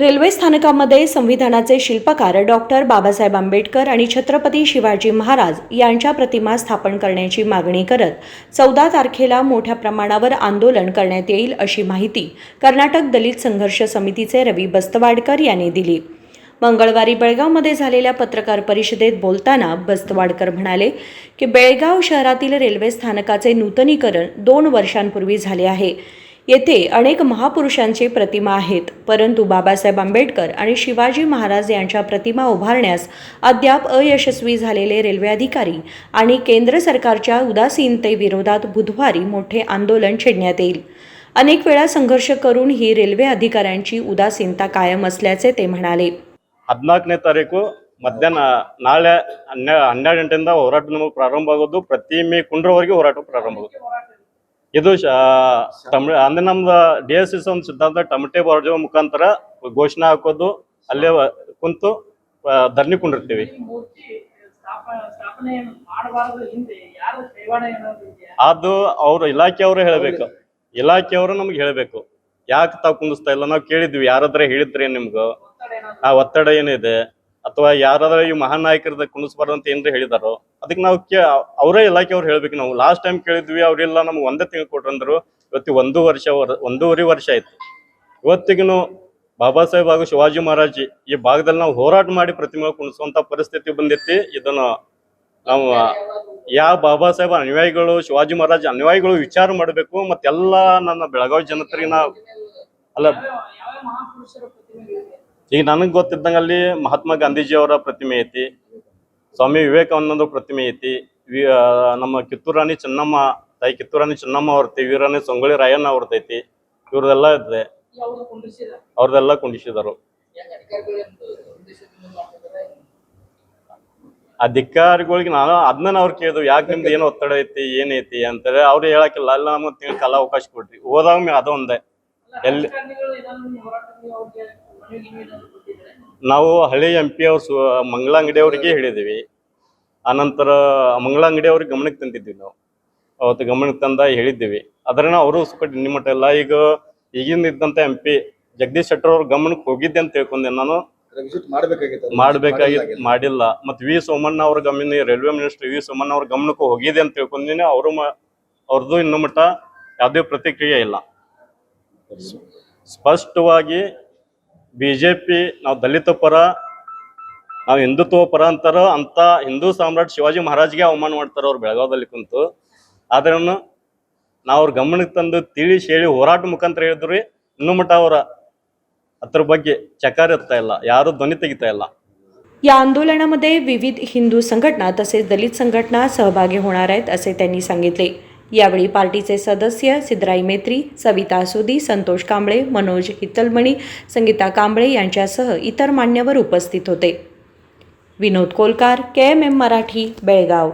Railway स्थानकामध्ये संविधानाचे शिल्पकार doctor Babasaheb Ambedkar आणि छत्रपती शिवाजी महाराज यांच्या प्रतिमा स्थापन करण्याची मागणी करत 14 तारखेला मोठ्या प्रमाणावर आंदोलन करण्यात येईल अशी माहिती कर्नाटक दलित संघर्ष समितीचे रवी बस्तवाडकर यांनी दिली। मंगळवारी बेळगावमध्ये झालेल्या पत्रकार परिषदेत बोलताना बस्तवाडकर म्हणाले की बेळगाव शहरातील रेल्वे स्थानकाचे नूतनीकरण 2 वर्षांपूर्वी झाले आहे। येथे अनेक महापुरुषांची प्रतिमा आहेत, परंतु बाबासाहेब आंबेडकर आणि शिवाजी महाराज यांच्या प्रतिमा उभारण्यास अद्याप अयशस्वी झालेले रेल्वे अधिकारी आणि केंद्र सरकारच्या उदासीनतेविरोधात बुधवारी मोठे आंदोलन छेडण्यात येईल। अनेक वेळा संघर्ष करून ही रेल्वे अधिकाऱ्यांची उदासीनता कायम असल्याचे ते म्हणाले। 14ನೇ ತಾರೀಕು ಮಧ್ಯಾಹ್ನ ನಾಳೆ 12 ಗಂಟೆಯಿಂದ ಹೋರಾಟ ನಮಗೆ ಪ್ರಾರಂಭ ಆಗೋದು, ಪ್ರತಿ ಮೇ ಕುಂಡ್ರವರೆಗೆ ಹೋರಾಟ ಪ್ರಾರಂಭ ಆಗುತ್ತೆ। ಇದು ಅಂದ್ರೆ ನಮ್ದು DSS ಒಂದು ಸಿದ್ಧಾಂತ ಟಮಟೆ ಬಾರ್ಜೋ ಮುಖಾಂತರ ಘೋಷಣೆ ಹಾಕೋದು, ಅಲ್ಲೇ ಕುಂತು ಧರಣಿ ಕುಂಡಿರ್ತೀವಿ। ಅದು ಅವ್ರ ಇಲಾಖೆಯವರು ಹೇಳಬೇಕು, ಇಲಾಖೆಯವರು ನಮ್ಗೆ ಹೇಳಬೇಕು ಯಾಕೆ ತಾವು ಕುಂದಿಸ್ತಾ ಇಲ್ಲ। ನಾವು ಕೇಳಿದ್ವಿ, ಯಾರಾದ್ರೆ ಹೇಳಿದ್ರೆ ನಿಮ್ಗೆ ಆ ಒತ್ತಡ ಏನಿದೆ ಅಥವಾ ಯಾರಾದ್ರೂ ಈ ಮಹಾನ್ ನಾಯಕರದ ಕುಣಿಸ್ಬಾರ್ದು ಅಂತ ಏನ್ರಿ ಹೇಳಿದಾರೋ ಅದಕ್ಕೆ ನಾವು ಅವರೇ ಇಲಾಖೆಯವ್ರು ಹೇಳ್ಬೇಕು। ನಾವು ಲಾಸ್ಟ್ ಟೈಮ್ ಕೇಳಿದ್ವಿ, ಅವರೆಲ್ಲ ನಮ್ಗೆ ಒಂದೇ ತಿಂಗಳು ಕೊಟ್ರಂದ್ರು। ಇವತ್ತು 1.5 ವರ್ಷ ಆಯ್ತು। ಇವತ್ತಿಗೂ ಬಾಬಾ ಸಾಹೇಬ್ ಹಾಗೂ ಶಿವಾಜಿ ಮಹಾರಾಜ್ ಈ ಭಾಗದಲ್ಲಿ ನಾವು ಹೋರಾಟ ಮಾಡಿ ಪ್ರತಿಮೆ ಕುಣಿಸುವಂತ ಪರಿಸ್ಥಿತಿ ಬಂದೈತಿ। ಇದನ್ನು ನಾವು ಯಾವ ಬಾಬಾ ಸಾಹೇಬ್ ಅನುಯಾಯಿಗಳು, ಶಿವಾಜಿ ಮಹಾರಾಜ್ ಅನುಯಾಯಿಗಳು ವಿಚಾರ ಮಾಡಬೇಕು। ಮತ್ತೆಲ್ಲ ನನ್ನ ಬೆಳಗಾವಿ ಜನತೆಗೆ ನಾ ಅಲ್ಲ, ಈಗ ನನಗೆ ಗೊತ್ತಿದ್ದಂಗೆ ಅಲ್ಲಿ ಮಹಾತ್ಮ ಗಾಂಧೀಜಿ ಅವರ ಪ್ರತಿಮೆ ಐತಿ, ಸ್ವಾಮಿ ವಿವೇಕಾನಂದ ಪ್ರತಿಮೆ ಐತಿ, ನಮ್ಮ ಕಿತ್ತೂರು ರಾಣಿ ಚೆನ್ನಮ್ಮ ತಾಯಿ ಕಿತ್ತೂರು ರಾಣಿ ಚೆನ್ನಮ್ಮ ಅವ್ರತಿ, ವೀರರಾಣಿ ಸಂಗೊಳ್ಳಿ ರಾಯಣ್ಣ ಅವ್ರದೈತಿ, ಇವ್ರದೆಲ್ಲ ಇದೆ, ಅವ್ರದೆಲ್ಲ ಕುಂಡಿಸಿದರು। ಅಧಿಕಾರಿಗಳಿಗೆ ನಾನು ಅದನ್ನ ಅವ್ರು ಕೇಳಿದ್ವಿ, ಯಾಕೆ ನಿಮ್ದು ಏನು ಒತ್ತಡ ಐತಿ ಏನೈತಿ ಅಂತಾರೆ। ಅವ್ರು ಹೇಳಕ್ಕಿಲ್ಲ, ಅಲ್ಲ ನಮ್ಗೆ ತಿಂಗಳ ಕಾಲ ಅವಕಾಶ ಕೊಡ್ರಿ, ಹೋದಾಗ ಅದೊಂದೇ ಎಲ್ಲಿ ನಾವು ಹಳೆ MP ಅವ್ರು ಮಂಗಳ ಅಂಗಡಿ ಅವ್ರಿಗೆ ಹೇಳಿದೀವಿ। ಆನಂತರ ಮಂಗಳ ಅಂಗಡಿ ಅವ್ರಿಗೆ ಗಮನಕ್ಕೆ ತಂದಿದ್ವಿ, ನಾವು ಅವತ್ತು ಗಮನಕ್ಕೆ ತಂದ ಹೇಳಿದ್ದೀವಿ। ಅದನ್ನ ಅವರು ಸುಖ ನಿಮ್ಮಟ ಇಲ್ಲ। ಈಗ ಈಗಿನ ಇದ್ದಂತ MP ಜಗದೀಶ್ ಶೆಟ್ಟರ್ ಅವ್ರ ಗಮನಕ್ಕೆ ಹೋಗಿದ್ದೆ ಅಂತ ತಿಳ್ಕೊಂಡೆ ನಾನು, ಮಾಡ್ಬೇಕಾಗಿತ್ತು, ಮಾಡಿಲ್ಲ। ಮತ್ತು V ಸೋಮಣ್ಣ ಅವ್ರ ಗಮನ, ರೈಲ್ವೆ ಮಿನಿಸ್ಟರ್ V ಸೋಮಣ್ಣ ಅವ್ರ ಗಮನಕ್ಕೂ ಹೋಗಿದೆ ಅಂತ ತಿಳ್ಕೊಂಡಿನಿ। ಅವ್ರದ್ದು ಇನ್ನೂ ಮಟ್ಟ ಯಾವುದೇ ಪ್ರತಿಕ್ರಿಯೆ ಇಲ್ಲ। ಸ್ಪಷ್ಟವಾಗಿ BJP ನಾವು ದಲಿತ ಪರ, ನಾವು ಹಿಂದುತ್ವ ಪರ ಅಂತಾರ, ಅಂತ ಹಿಂದೂ ಸಾಮ್ರಾಟ್ ಶಿವಾಜಿ ಮಹಾರಾಜ್ಗೆ ಅವಮಾನ ಮಾಡ್ತಾರ ಅವ್ರು ಬೆಳಗಾವದಲ್ಲಿ ಕುಂತು। ಆದ್ರೂ ನಾವು ಅವ್ರ ಗಮನಕ್ಕೆ ತಂದು ತಿಳಿಸಿ ಹೇಳಿ ಹೋರಾಟ ಮುಖಾಂತರ ಹೇಳಿದ್ರಿ, ಇನ್ನೂ ಮಟ್ಟ ಅವರ ಅದ್ರ ಬಗ್ಗೆ ಚಕಾರ ಇರ್ತಾ ಇಲ್ಲ, ಯಾರು ಧ್ವನಿ ತೆಗಿತಾ ಇಲ್ಲ। या आंदोलनामध्ये विविध हिंदू संघटना तसेच दलित संघटना सहभागी होणार आहेत असे त्यांनी सांगितले। यावेळी पार्टीचे सदस्य सिद्धराई मेत्री, सविता सुदी, संतोष कांबळे, मनोज हितलमणी, संगीता कांबळे यांच्यासह इतर मान्यवर उपस्थित होते। विनोद कोलकार, KMM मराठी, बेळगाव।